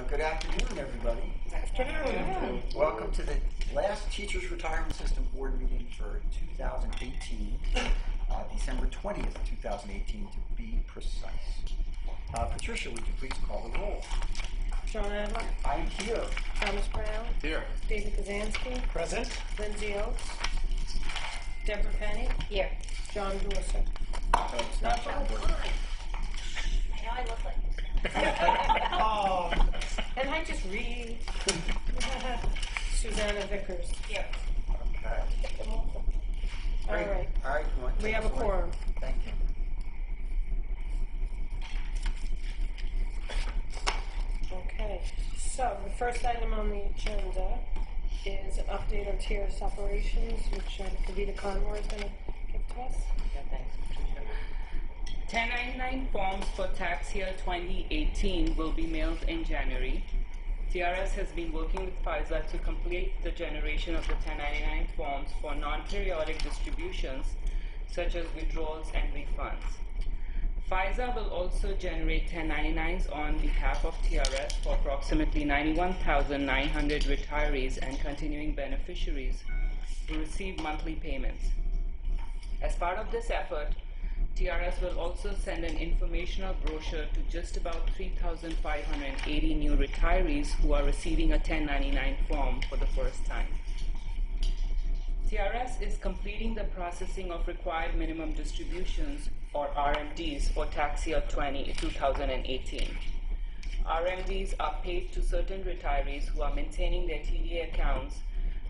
Good afternoon, everybody. Afternoon. Welcome to the last Teachers Retirement System Board meeting for 2018, December 20th, 2018 to be precise. Patricia, would you please call the roll? John Adler. I'm here. Thomas Brown. Here. David Kazansky. Present. Lindsay Oakes. Deborah Penny. Here. John Dorset. It's not John Dorset. I know I look like this. Oh, and I just read. Susanna Vickers. Here. Okay. All right. All right. We have a quorum. Thank you. Okay. So the first item on the agenda is an update on TRS operations, which Kavita Conroy is going to give to us. Yeah, thanks, Patricia. 1099 forms for tax year 2018 will be mailed in January. TRS has been working with FISA to complete the generation of the 1099 forms for non-periodic distributions such as withdrawals and refunds. FISA will also generate 1099s on behalf of TRS for approximately 91,900 retirees and continuing beneficiaries who receive monthly payments. As part of this effort, TRS will also send an informational brochure to just about 3,580 new retirees who are receiving a 1099 form for the first time. TRS is completing the processing of required minimum distributions, or RMDs, for tax year 2018. RMDs are paid to certain retirees who are maintaining their TDA accounts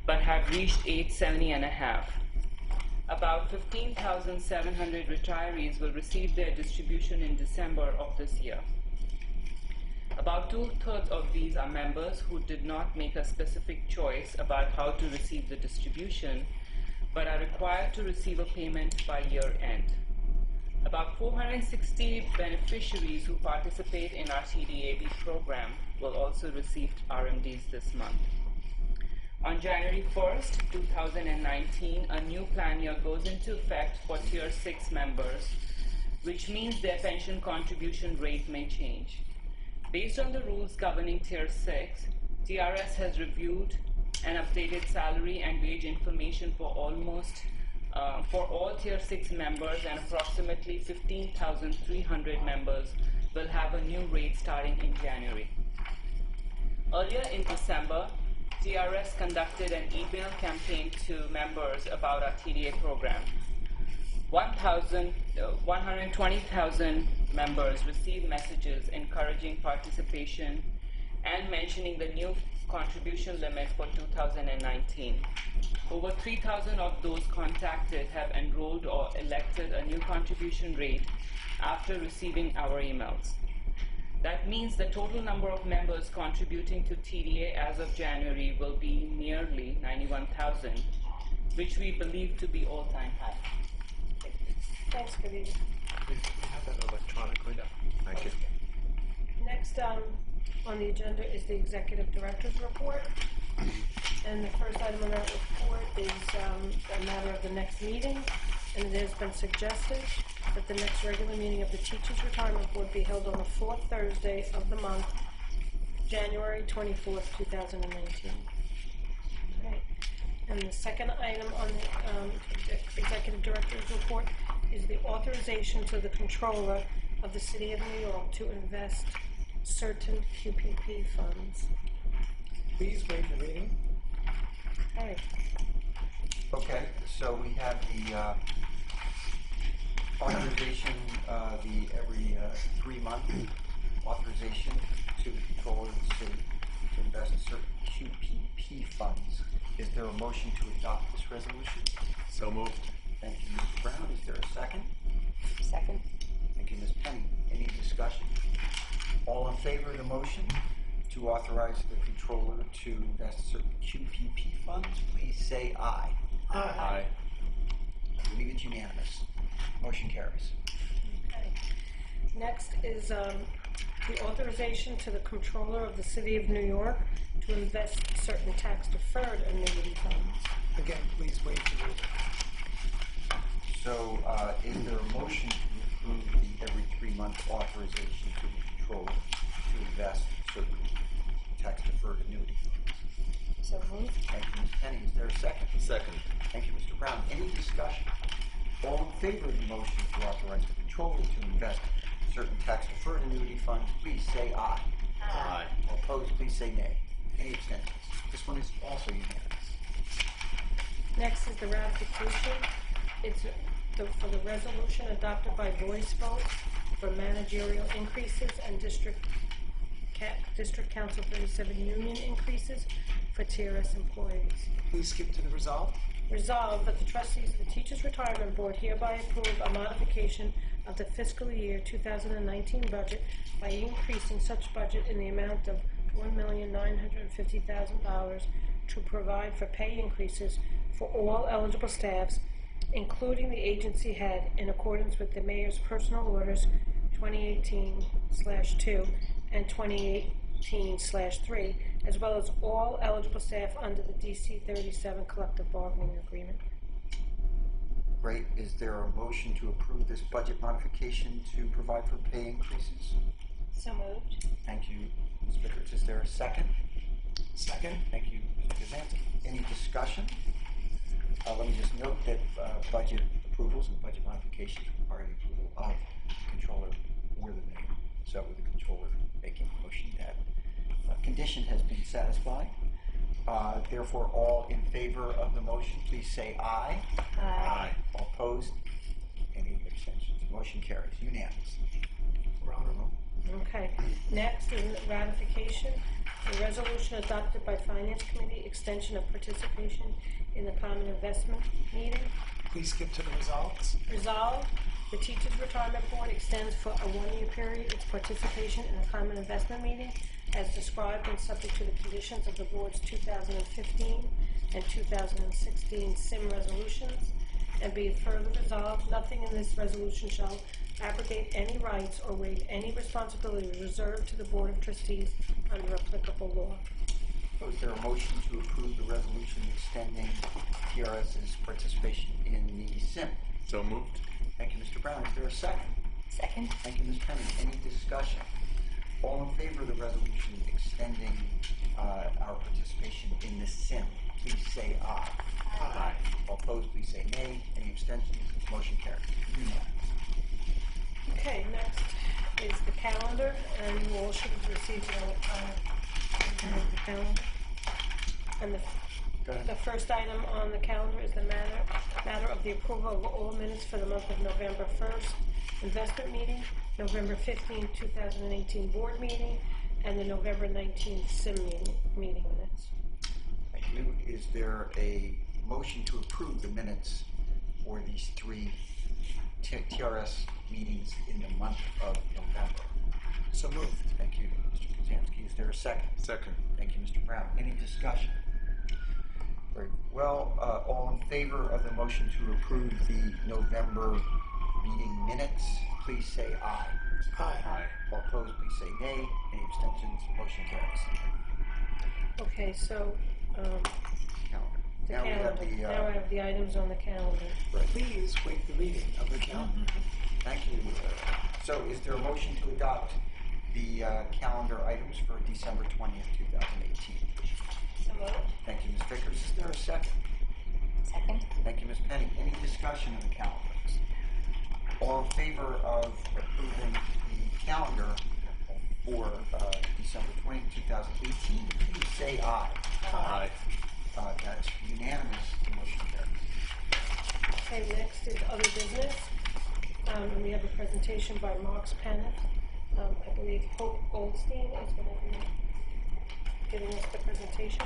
but have reached age 70 and a half. About 15,700 retirees will receive their distribution in December of this year. About 2/3 of these are members who did not make a specific choice about how to receive the distribution, but are required to receive a payment by year end. About 460 beneficiaries who participate in our TDAB program will also receive RMDs this month. On January 1st, 2019, a new plan year goes into effect for Tier 6 members, which means their pension contribution rate may change. Based on the rules governing Tier 6, TRS has reviewed and updated salary and wage information for all Tier 6 members, and approximately 15,300 members will have a new rate starting in January. Earlier in December, TRS conducted an email campaign to members about our TDA program. 120,000 members received messages encouraging participation and mentioning the new contribution limit for 2019. Over 3,000 of those contacted have enrolled or elected a new contribution rate after receiving our emails. That means the total number of members contributing to TDA as of January will be nearly 91,000, which we believe to be all-time high. Thanks, Kavita. We have that electronically now. Thank you. Next on the agenda is the Executive Director's Report. And the first item on that report is a matter of the next meeting. And it has been suggested that the next regular meeting of the Teachers Retirement Board be held on the fourth Thursday of the month, January 24th, 2019. Okay. And the second item on the Executive Director's Report is the authorization to the Controller of the City of New York to invest certain QPP funds. Please waive the reading. Okay. Okay, so we have the authorization, every 3-month authorization to the controller of the city to invest certain QPP funds. Is there a motion to adopt this resolution? So moved. Thank you, Ms. Brown. Is there a second? Second. Thank you, Ms. Penny. Any discussion? All in favor of the motion to authorize the controller to invest certain QPP funds, please say aye. Aye. I believe it's unanimous. Motion carries. Okay. Next is the authorization to the Controller of the City of New York to invest certain tax-deferred annuity funds. Again, please waive the reading. So, is there a motion to approve the every 3-month authorization to the controller to invest certain deferred annuity funds. So moved. Thank you, Ms. Penny. Is there a second? Second. Thank you, Mr. Brown. Any discussion? All in favor of the motion to authorize the controller to invest certain tax-deferred annuity funds, please say aye. Aye. All opposed, please say nay. Any abstentions? This one is also unanimous. Next is the ratification. It's for the resolution adopted by voice vote for managerial increases and District Council 37 union increases for TRS employees. Please skip to the resolve. Resolved that the trustees of the Teachers Retirement Board hereby approve a modification of the fiscal year 2019 budget by increasing such budget in the amount of $1,950,000 to provide for pay increases for all eligible staffs, including the agency head, in accordance with the Mayor's Personal Orders 2018/2 and 2018/3, as well as all eligible staff under the DC 37 collective bargaining agreement. Great. Is there a motion to approve this budget modification to provide for pay increases? So moved. Thank you, Ms. Vickers. Is there a second? Second. Thank you, Mr. Kazansky. Any discussion? Let me just note that budget approvals and budget modifications require the approval of the controller or the mayor. So with the controller making a motion, that condition has been satisfied. Therefore, all in favor of the motion, please say aye. Aye. All opposed? Any abstentions? Motion carries unanimously. We're on a roll. Okay. Next is ratification. The resolution adopted by Finance Committee, extension of participation in the Common Investment Meeting. Please skip to the resolves. Resolved, the Teachers Retirement Board extends for a one-year period its participation in the Common Investment Meeting as described and subject to the conditions of the Board's 2015 and 2016 SIM resolutions. And be it further resolved, nothing in this resolution shall abrogate any rights or waive any responsibility reserved to the Board of Trustees under applicable law. So is there a motion to approve the resolution extending TRS's participation in the SIM? So moved. Thank you, Mr. Brown. Is there a second? Second. Thank you, Ms. Penny. Any discussion? All in favor of the resolution extending our participation in the SIM, please say aye. Aye. All opposed, please say nay. Any abstentions? Motion carries unanimous. Okay, next is the calendar, and you all should have received the calendar. And Go ahead. the first item on the calendar is the matter of the approval of all minutes for the month of November 1st, investment meeting, November 15th, 2018 board meeting, and the November 19th SIM meeting minutes. Thank you. Is there a motion to approve the minutes for these three TRS meetings in the month of November? So moved. Thank you, Mr. Kazansky. Is there a second? Second. Thank you, Mr. Brown. Any discussion? Very well. All in favor of the motion to approve the November meeting minutes, please say aye. Aye. All opposed, please say nay. Any abstentions? Motion carries. Okay, so, Calendar. the Now we have calendar. the, Now I have the items on the calendar. right. Please wait the reading of the calendar. Thank you. So is there a motion to adopt the calendar items for December 20th, 2018? So moved. Thank you, Ms. Vickers. Is there a second? Second. Thank you, Ms. Penny. Any discussion of the calendars? All in favor of approving the calendar for December 20th, 2018, please say aye. Aye. That's unanimous. The motion carries. Okay, next is other business. And we have a presentation by Marks Pennant. I believe Hope Goldstein is going to be giving us the presentation. I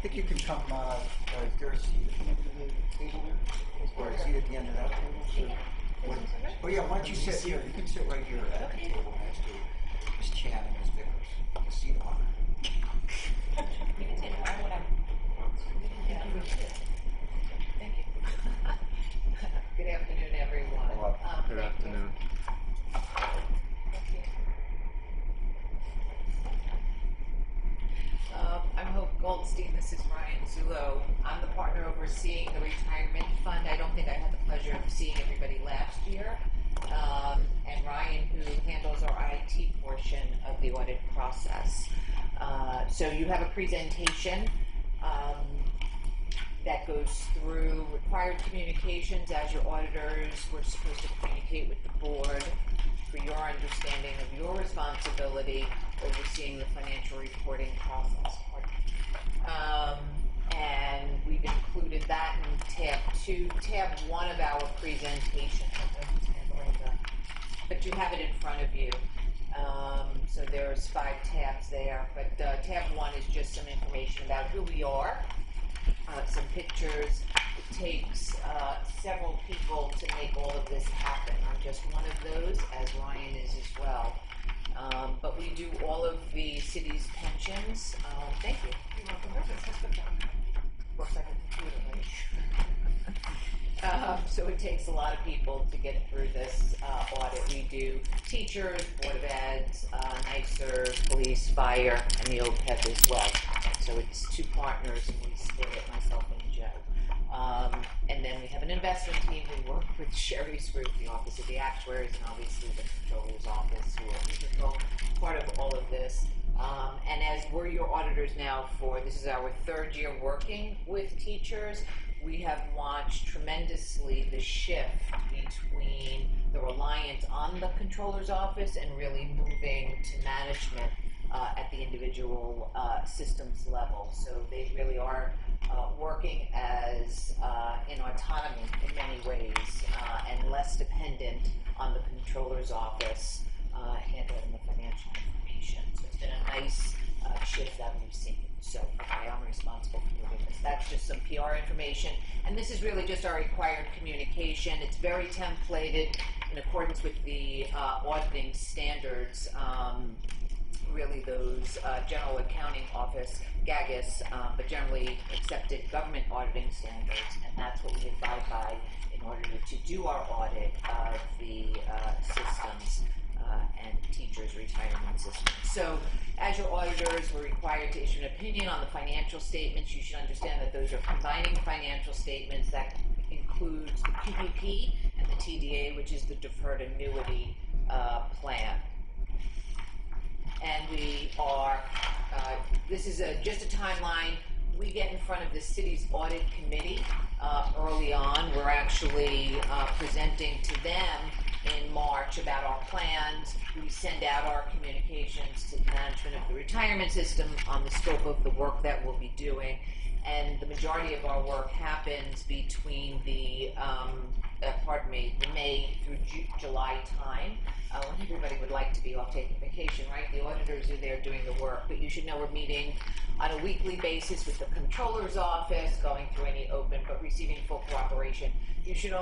think you can come, is there a seat at the end of the table there? Or a seat at the end of that table? Oh yeah, why don't you sit here? You can sit right here at the table next to Ms. Chan and Ms. Vickers. The seat on. You can take mine, whatever. Thank you. Good afternoon, everyone. Hello. Good afternoon. I'm Hope Goldstein. This is Ryan Zullo. I'm the partner overseeing the retirement fund. I don't think I had the pleasure of seeing everybody last year. And Ryan, who handles our IT portion of the audit process. So you have a presentation that goes through required communications. As your auditors, we're supposed to communicate with the board for your understanding of your responsibility overseeing the financial reporting process. And we've included that in tab 2. Tab 1 of our presentation, but you have it in front of you. So there's 5 tabs there, but tab 1 is just some information about who we are, some pictures. It takes several people to make all of this happen. I'm just one of those, as Ryan is as well. But we do all of the city's pensions. Thank you. Looks like a computer, right? So it takes a lot of people to get through this audit. We do teachers, Board of Eds, NYCER, police, fire, and the OPEB as well. So it's 2 partners, and we split it, myself and Joe. And then we have an investment team. We work with Sherry's group, the Office of the Actuaries, and obviously the Controller's Office, who are integral part of all of this. And as we're your auditors now this is our 3rd year working with teachers, we have watched tremendously the shift between the reliance on the Controller's Office and really moving to management at the individual systems level. So they really are working as in autonomy in many ways and less dependent on the Controller's Office handling the financial information. So it's been a nice shift that we've seen. So I'm responsible for moving this. That's just some PR information. And this is really just our required communication. It's very templated in accordance with the auditing standards. Really those General Accounting Office, GAGAS, but generally accepted government auditing standards, and that's what we abide by in order to do our audit of the systems and teachers' retirement system. So as your auditors, we're required to issue an opinion on the financial statements. You should understand that those are combining financial statements that includes the QPP and the TDA, which is the deferred annuity plan. And we are, this is just a timeline. We get in front of the city's audit committee early on. We're actually presenting to them in March about our plans. We send out our communications to the management of the retirement system on the scope of the work that we'll be doing. And the majority of our work happens between the May through July time, when everybody would like to be off taking vacation, right? The auditors are there doing the work, but you should know we're meeting on a weekly basis with the Controller's Office, going through any open, but receiving full cooperation. You should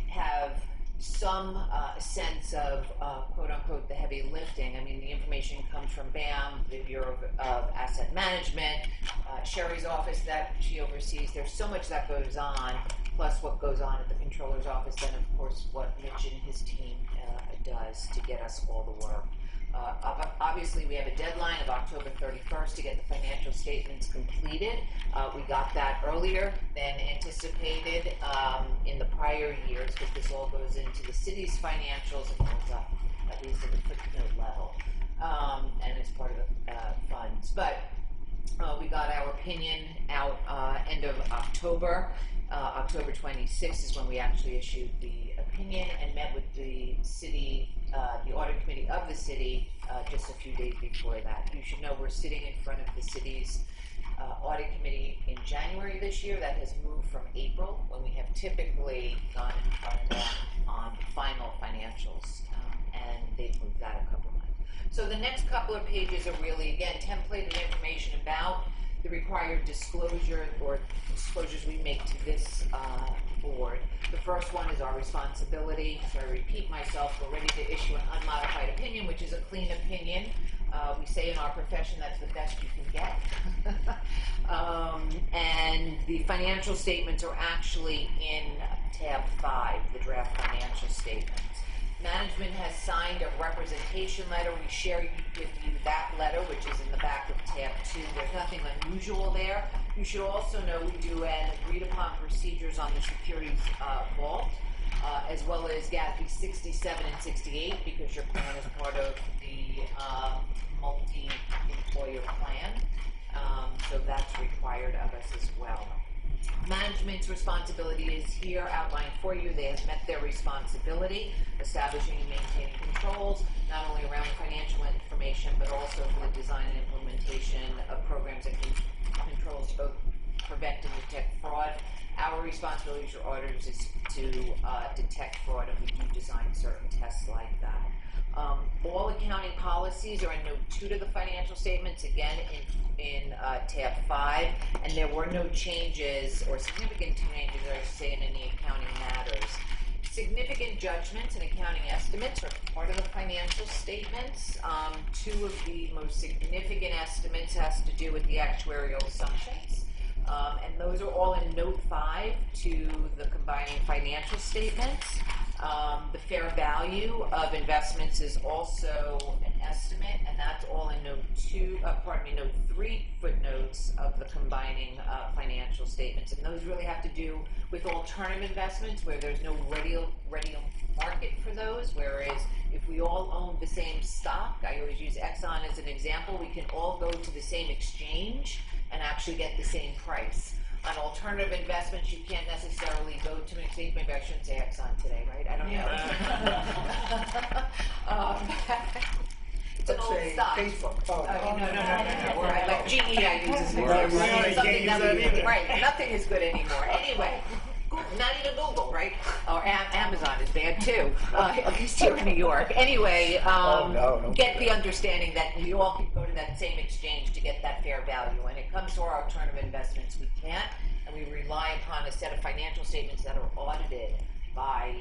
have some sense of quote unquote the heavy lifting. I mean, the information comes from BAM, the Bureau of Asset Management, Sherry's office that she oversees. There's so much that goes on, plus what goes on at the Controller's Office, and of course what Mitch and his team does to get us all the work. Obviously, we have a deadline of October 31st to get the financial statements completed. We got that earlier than anticipated in the prior years, because this all goes into the city's financials. It goes up at least at the footnote level, and it's part of the funds. But we got our opinion out end of October. October 26th is when we actually issued the opinion and met with the city, the audit committee of the city, just a few days before that. You should know we're sitting in front of the city's audit committee in January this year. That has moved from April, when we have typically gone in front of them on the final financials, and they've moved that a couple months. So the next couple of pages are really, again, templated information about the required disclosure or disclosures we make to this board. The first one is our responsibility. So I repeat myself, we're ready to issue an unmodified opinion, which is a clean opinion. We say in our profession that's the best you can get. And the financial statements are actually in tab 5, the draft financial statements. Management has signed a representation letter. We share with you that letter, which is in the back of tab 2. There's nothing unusual there. You should also know we do an agreed upon procedures on the securities vault, as well as GASB 67 and 68, because your plan is part of the multi-employer plan. required of us as well. Management's responsibility is here outlined for you. They have met their responsibility, establishing and maintaining controls, not only around the financial information, but also for the design and implementation of programs and controls to both prevent and detect fraud. Our responsibility as your auditors is to detect fraud, and we do design certain tests like that. All accounting policies are in Note 2 to the financial statements, again in tab 5, and there were no changes or significant changes, I should say, in any accounting matters. Significant judgments and accounting estimates are part of the financial statements. Two of the most significant estimates has to do with the actuarial assumptions. And those are all in Note 5 to the combining financial statements. The fair value of investments is also an estimate, and that's all in Note 3 footnotes of the combining financial statements. And those really have to do with alternative investments where there's no ready market for those, whereas if we all own the same stock, I always use Exxon as an example, we can all go to the same exchange and actually get the same price. On alternative investments, you can't necessarily go to an exchange. Maybe I shouldn't say Exxon today, right? I don't know. It's an old stock. Facebook. Oh, No. Right. Like GE, I use as an example. Something that we, right. Nothing is good anymore. Anyway. Not even Google, right? Or Amazon is bad too, at least here in New York. Anyway, get the understanding that you all can go to that same exchange to get that fair value. When it comes to our alternative investments, we can't, and we rely upon a set of financial statements that are audited by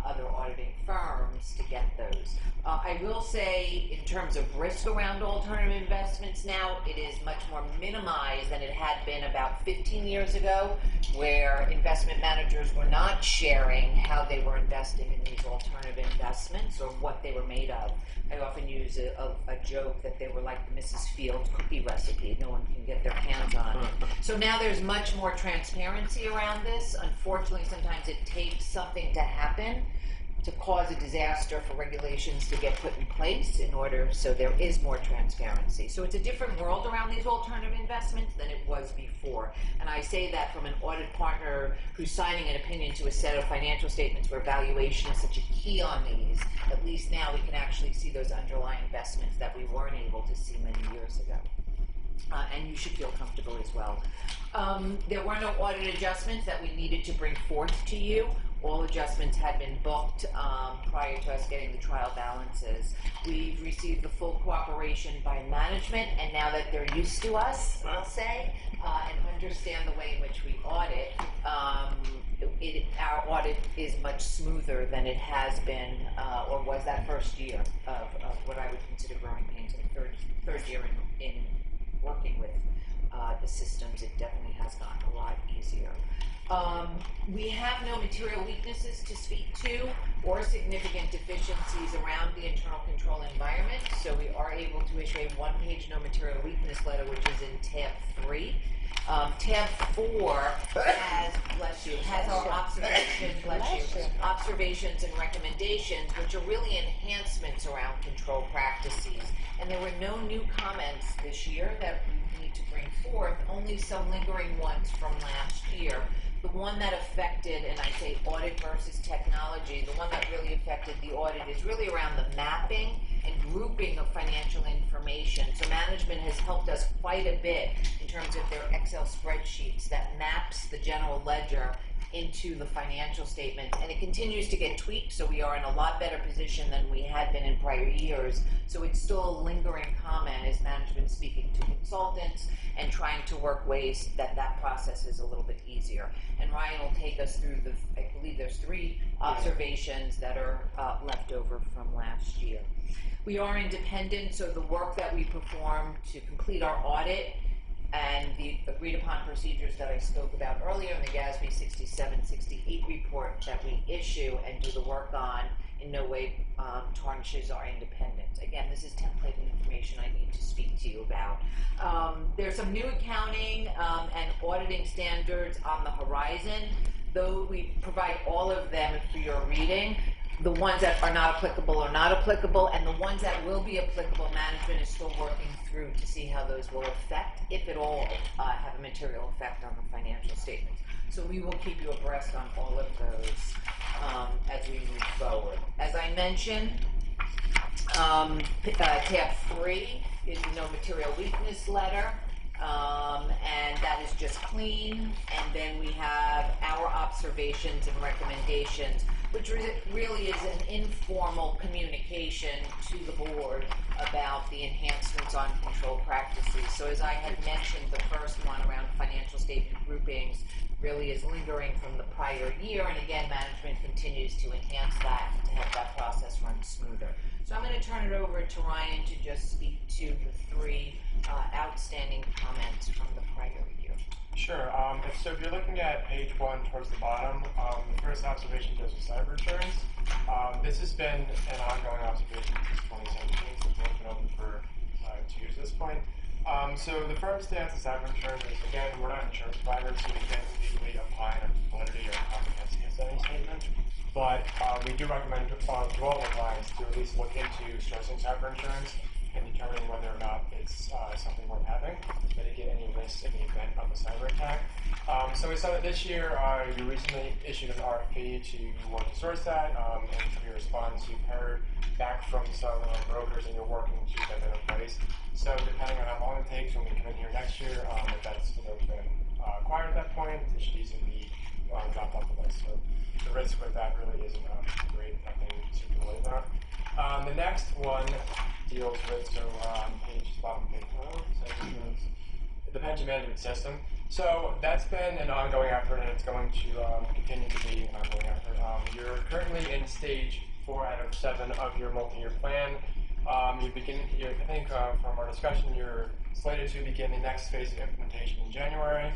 other auditing firms to get those. I will say, in terms of risk around alternative investments now, it is much more minimized than it had been about 15 years ago, where investment managers were not sharing how they were investing in these alternative investments or what they were made of. I often use a joke that they were like the Mrs. Fields cookie recipe. No one can get their hands on it. So now there's much more transparency around this. Unfortunately, sometimes it takes something to happen to cause a disaster for regulations to get put in place in order so there is more transparency. So it's a different world around these alternative investments than it was before. And I say that from an audit partner who's signing an opinion to a set of financial statements where valuation is such a key on these. At least now we can actually see those underlying investments that we weren't able to see many years ago. And you should feel comfortable as well. There were no audit adjustments that we needed to bring forth to you. All adjustments had been booked prior to us getting the trial balances. We've received the full cooperation by management, and now that they're used to us, I'll say, and understand the way in which we audit, our audit is much smoother than it has been, or was that first year of what I would consider growing pains, and third year in working with the systems. It definitely has gotten a lot easier. We have no material weaknesses to speak to or significant deficiencies around the internal control environment, so we are able to issue a one-page no material weakness letter, which is in tab 3. Tab 4 has our observations and recommendations, which are really enhancements around control practices. And there were no new comments this year that we need to bring forth, only some lingering ones from last year. The one that affected, and I say audit versus technology, the one that really affected the audit is really around the mapping and grouping of financial information. So management has helped us quite a bit in terms of their Excel spreadsheets that maps the general ledger into the financial statement, and it continues to get tweaked, so we are in a lot better position than we had been in prior years. So it's still a lingering comment as management speaking to consultants and trying to work ways that process is a little bit easier. And Ryan will take us through I believe there's 3 observations that are left over from last year. We are independent, so the work that we perform to complete our audit and the agreed upon procedures that I spoke about earlier in the GASB 6768 report that we issue and do the work on in no way tarnishes our independence. Again, this is template information I need to speak to you about. There's some new accounting and auditing standards on the horizon, though we provide all of them for your reading. the ones that are not applicable are not applicable, and the ones that will be applicable, management is still working through to see how those will affect, if at all, have a material effect on the financial statements. So we will keep you abreast on all of those as we move forward. As I mentioned, tab 3 is the no material weakness letter, and that is just clean. And then we have our observations and recommendations, which really is an informal communication to the board about the enhancements on control practices. So as I had mentioned, the first one around financial statement groupings really is lingering from the prior year, and again, management continues to enhance that to help that process run smoother. So I'm going to turn it over to Ryan to just speak to the 3 outstanding comments from the prior year. Sure. So if you're looking at page 1 towards the bottom, the first observation deals with cyber insurance. This has been an ongoing observation since 2017, so it's been open for 2 years at this point. So the first stance of cyber insurance is, again, we're not insurance providers, so we can't legally apply on validity or comprehensive setting statement. But we do recommend to all the clients to at least look into sourcing cyber insurance and determining whether or not it's something worth having, mitigate any risks in the event of a cyber attack. So we saw that this year you recently issued an RFP to work to source that, and from your response you've heard back from some brokers and you're working to get that in place. So depending on how long it takes when we come in here next year, if that's been acquired at that point, it should easily be dropped off the list. So the risk with that really isn't great, nothing super worried about. The next one deals with, bottom page 12, the pension management system. So that's been an ongoing effort, and it's going to continue to be an ongoing effort. You're currently in stage 4 out of 7 of your multi-year plan. I think from our discussion, you're slated to begin the next phase of implementation in January.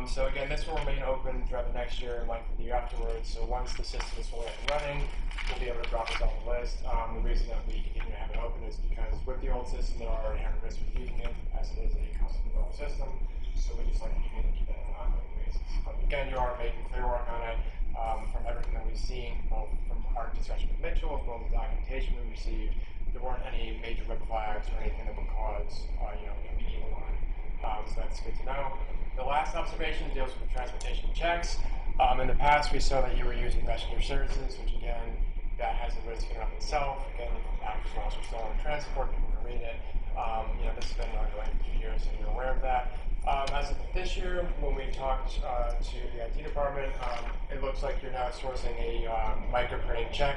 So again, this will remain open throughout the next year and likely the year afterwards. So once the system is fully up and running, we'll be able to drop this off the list. The reason that we continue to have it open is because with the old system, there are inherent risks with using it, as it is a custom developed system. So we just like to continue to keep that on an ongoing basis. But again, you are making clear work on it. From everything that we've seen, both from our discussion with Mitchell as well as the documentation we received, there weren't any major red flags or anything that would cause immediate alarm. So that's good to know. The last observation deals with transportation checks. In the past, we saw that you were using messenger services, which again, that has a risk in and of itself. Again, if actors are also stolen transport, people can read it. This has been ongoing for 2 years, so you're aware of that. As of this year, when we talked to the IT department, it looks like you're now sourcing a microprinting check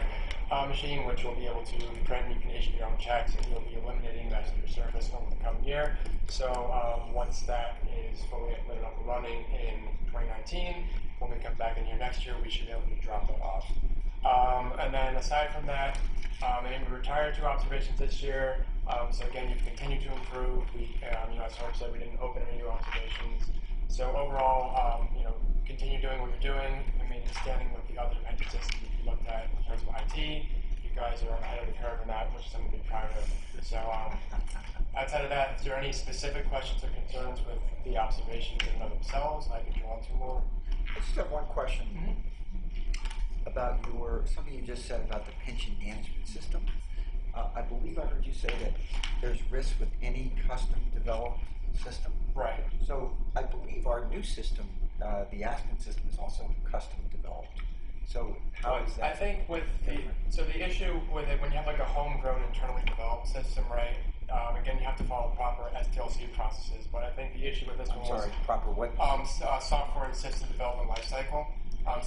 machine, which will be able to print. You can issue your own checks, and you'll be eliminating messenger service over the coming year. So once that is fully implemented up and running in 2019, when we come back in here next year, we should be able to drop that off. And then aside from that, we retired 2 observations this year. So again, you've continued to improve. As Hope said, we didn't open any new observations. So overall, continue doing what you're doing. Standing with the other pension systems that you looked at in terms of IT, you guys are ahead of the curve in that, which is something to be proud of. So outside of that, is there any specific questions or concerns with the observations in and of themselves? I can draw 2 more. I just have one question about something you just said about the pension management system. I believe I heard you say that there's risk with any custom developed system. Right. So I believe our new system, the Aspen system, is also custom developed. So how is that? I think the issue with it, when you have like a homegrown internally developed system, right? Again, you have to follow proper STLC processes. But I think the issue with this one was proper what? Software and system development lifecycle.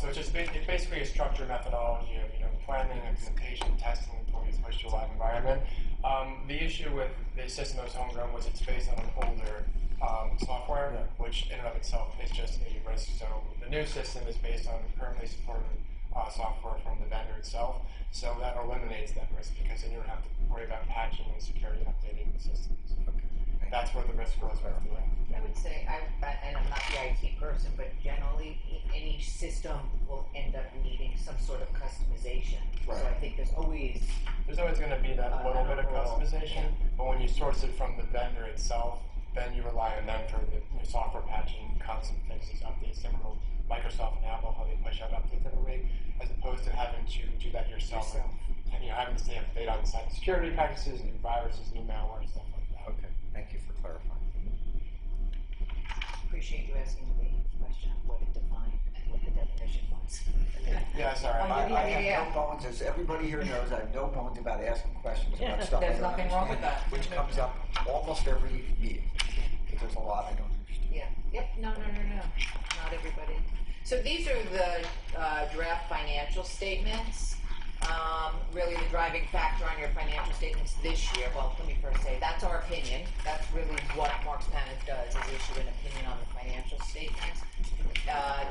So it's basically a structured methodology of planning, implementation, testing before it's pushed to a live environment. The issue with the system that was homegrown was it's based on an older software, which in and of itself is just a risk. So the new system is based on currently supported software from the vendor itself. So that eliminates that risk because then you don't have to worry about patching and security updating the systems. That's where the risk goes right away. I would say, and I'm not the IT person, but generally any system will end up needing some sort of customization. Right. So I think there's always going to be that little bit of customization, but when you source it from the vendor itself, then you rely on them for the software patching, constant fixes, updates, similar to Microsoft and Apple, how they push out updates every week, as opposed to having to do that yourself. And having to stay up to date on cybersecurity practices, new viruses, new malware, stuff like that. Okay, thank you for clarifying. Appreciate you asking the question of what it defined and what the definition was. Yeah, sorry. I have no bones, as everybody here knows, I have no bones about asking questions about stuff I There's don't nothing wrong with understand, that. which comes up almost every meeting, because there's a lot I don't understand. Yeah. Yep. No. Not everybody. So these are the draft financial statements. Really the driving factor on your financial statements this year. Well, let me first say that's our opinion. That's really what Marks Paneth does, is issue an opinion on the financial statements.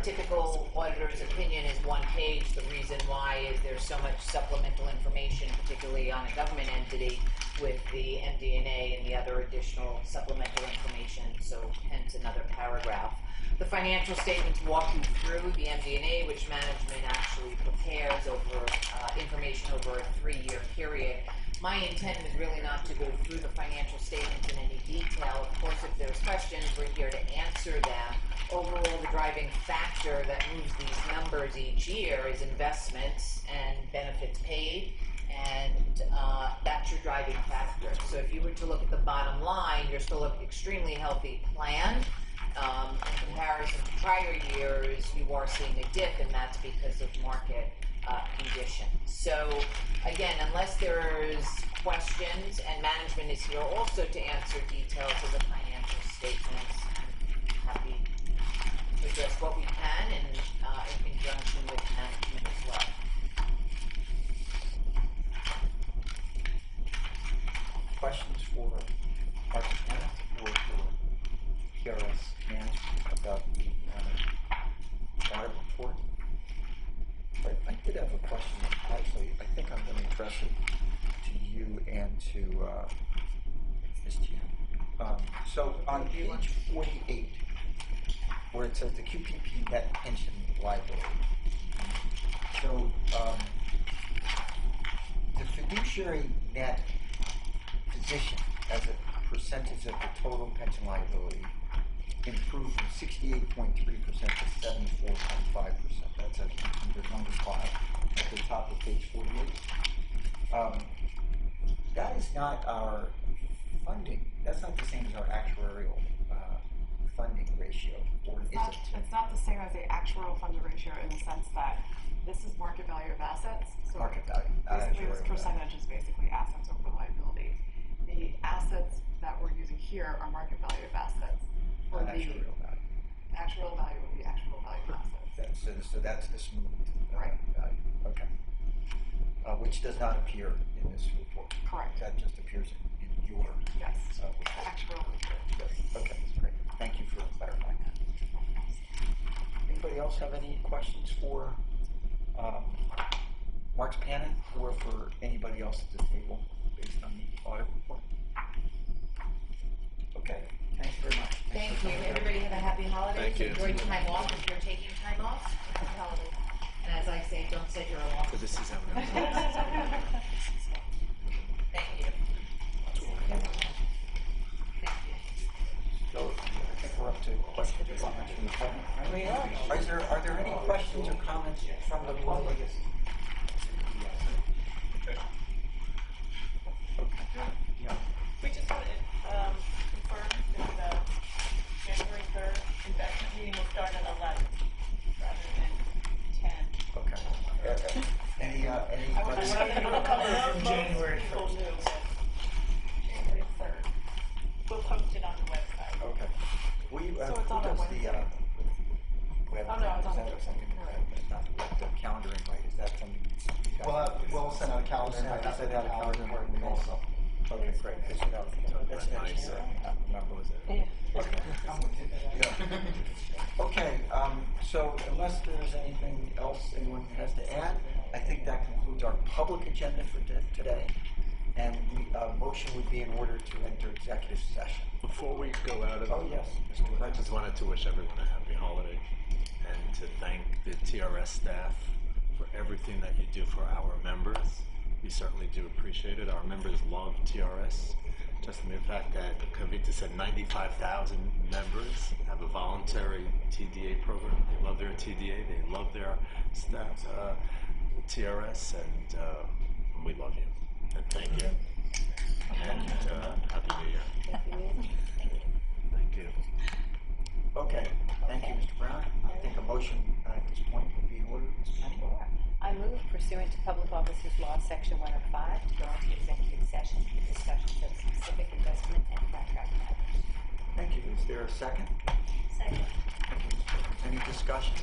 Typical auditor's opinion is one page. The reason why is there's so much supplemental information, particularly on a government entity, with the MD&A and the other additional supplemental information, so hence another paragraph. The financial statements walk you through the MD&A, which management actually prepares over information over a 3-year period. My intent is really not to go through the financial statements in any detail. Of course, if there's questions, we're here to answer them. Overall, the driving factor that moves these numbers each year is investments and benefits paid, and that's your driving factor. So if you were to look at the bottom line, you're still an extremely healthy plan. In comparison to prior years, you are seeing a dip, and that's because of market conditions. So again, unless there's questions, and management is here also to answer details of the financial statements, I'm happy to address what we can and in conjunction with management as well. Questions for Marks Paneth or for TRS management about the audit report? I did have a question. Actually, I think I'm going to address it to you and to Ms. Tia. So on page 48, where it says the QPP net pension liability, so the fiduciary net position as a percentage of the total pension liability improved from 68.3% to 74.5%. That's under number 5 at the top of page 48. That is not our funding. That's not the same as our actuarial funding ratio, or is it? It's not the same as the actuarial funded ratio in the sense that this is market value of assets. So Market value. basically, this Actuarial percentage is basically assets over liability. The assets that we're using here are market value of assets. For value. the Actuarial value. actual value would be actual value of assets. So that's the smooth Right. value. Okay. Which does not appear in this report. Correct. That just appears in your Yes. report. Actual report. Yes. Okay, great. Thank you for clarifying that. Anybody else have any questions for Marks Paneth or for anybody else at the table based on the audit report? Okay, thanks very much. Thank Thanks for you. coming down. Everybody have a happy holiday. Thank you. Enjoy time off if you're taking time off. Happy holidays. And as I say, don't set your alarm. So this is how Thank you. Thank you. So I think we're up to questions or comments from the public. Right? Are there any questions or comments from the public? Yeah. We just want to confirm that the January 3rd investment meeting will start at 11 rather than 10. Okay. Any questions? From January People 1st. knew that January 3rd. We'll post it on the website. Okay. So it's on who a does Wednesday. the web? Oh, no, it's on is that the something? It's not the calendar invite. Is that something? We'll send out a calendar invite. We'll send out a calendar invite also. Okay, great. Good to know. That's next Nice. year. I don't remember was it. Okay. Yeah. Okay. So unless there's anything else anyone has to add, I think that concludes our public agenda for today. And motion would be in order to enter executive session. Before we go out of, Oh, yes. I just wanted to wish everyone a happy holiday and to thank the TRS staff for everything that you do for our members. We certainly do appreciate it. Our members love TRS, Just the mere fact that Kavita said 95,000 members have a voluntary TDA program. They love their TDA. They love their staff, TRS, and we love you. And thank you. And Happy New Year. Happy New Year. Thank you. Okay, thank you, Mr. Brown. I think a motion at this point would be in order. Ms. Penny? I move pursuant to Public Officers Law, Section 105, to go into executive session for discussions of specific investment and contract matters. Thank you. Is there a second? Second. Thank you, Ms. Pickens. Any discussion?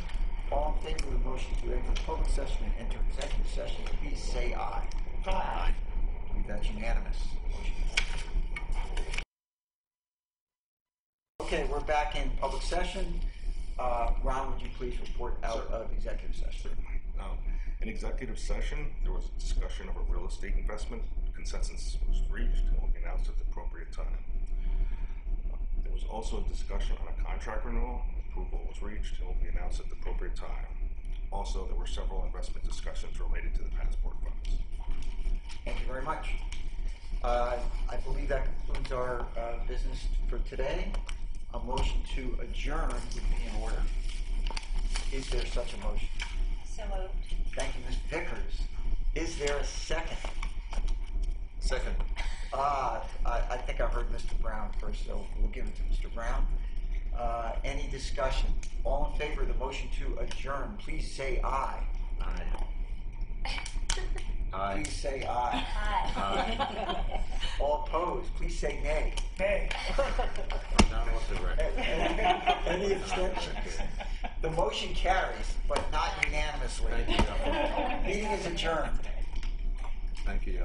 All in favor of the motion to exit public session and enter executive session, please say aye. Aye. I believe that's unanimous. Motion passes. Okay, we're back in public session. Ron, would you please report out of executive session? In executive session, there was a discussion of a real estate investment. Consensus was reached and will be announced at the appropriate time. There was also a discussion on a contract renewal. Approval was reached and will be announced at the appropriate time. Also, there were several investment discussions related to the passport funds. Thank you very much. I believe that concludes our business for today. A motion to adjourn would be in order. Is there such a motion? So moved. Thank you, Ms. Vickers. Is there a second? Second. I think I heard Mr. Brown first, so we'll give it to Mr. Brown. Any discussion? All in favor of the motion to adjourn, please say aye. Aye. Aye. Please say aye. Aye. All opposed, please say nay. Hey. Not off the record. Any abstentions? The motion carries, but not unanimously. Thank you. Meeting is adjourned. Thank you.